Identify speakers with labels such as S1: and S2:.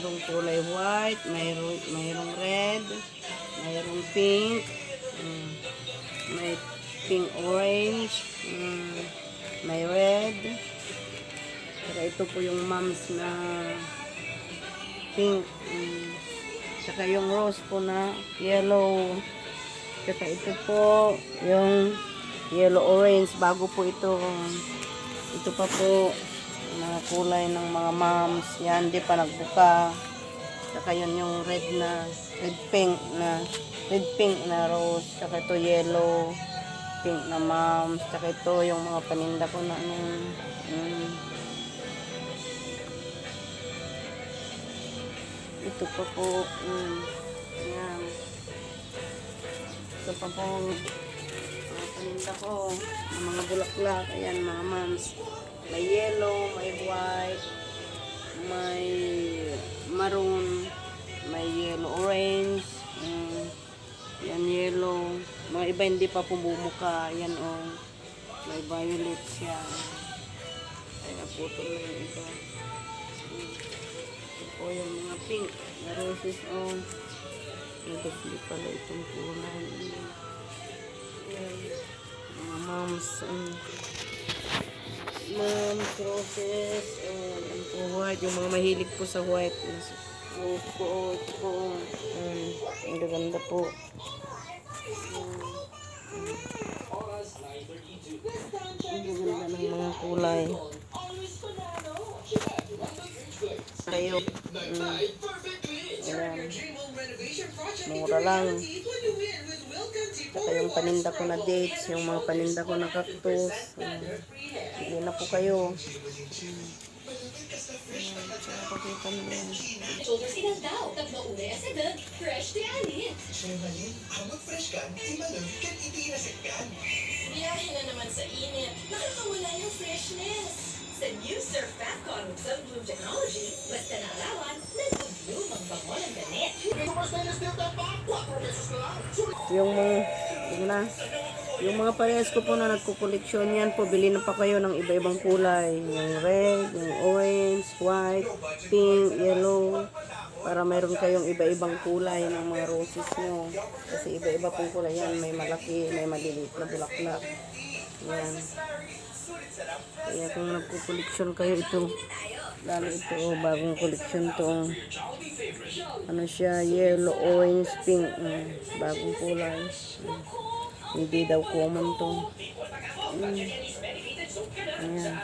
S1: mayroong kulay white, mayroong red, mayroong pink, may pink orange, may red. Saka ito po yung moms na pink. Saka yung rose po na yellow. Saka ito po yung yellow orange. Bago po ito. Ito pa po mga kulay ng mga moms. Yan, di pa nagbuka. Saka yun yung red pink na rose. Saka ito yellow pink na moms. Saka ito yung mga paninda ko na ito pa po. Yan. Ito pa po mga paninda ko. Mga bulaklak. Ayan mga moms. May yellow, may white, may maroon, may yellow orange. Yan yellow. Mga iba hindi pa pumumuka. Yan may violet siya. Ay naputol na yung iba. Ito po yung mga pink na roses. Nagagli pala itong kulay. Yan. Mga moms. Moms roses. Yan po white. Yung mga mahilig po sa white. Ito po. Ang gaganda po. Ang gaganda ng mga kulay. Kayo. Ayan. Mura lang. Saka yung paninda ko na dates, yung mga paninda ko na cactus. Hindi na po kayo. Pakita mo yan.
S2: Biyahe na naman sa init. Nakakawala ng freshness. Sa new Surf Fat Con with Sunbloom Technology, basta naalawan, nag-bloom ang bango ng damit.
S1: Yung mga parehas ko po na nagkukoleksyon yan po, bili na pa kayo ng iba-ibang kulay. Yung red, yung orange, white, pink, yellow. Para mayroon kayong iba-ibang kulay ng mga roses nyo. Kasi iba-iba pong kulay yan. May malaki, may maliliit na bulaklak. Yan. Kaya kung nagkukoleksyon kayo ito, lalo ito, bagong koleksyon to. Ano siya, yellow, orange, pink. Bagong kulay. Hindi daw common to. Ayan.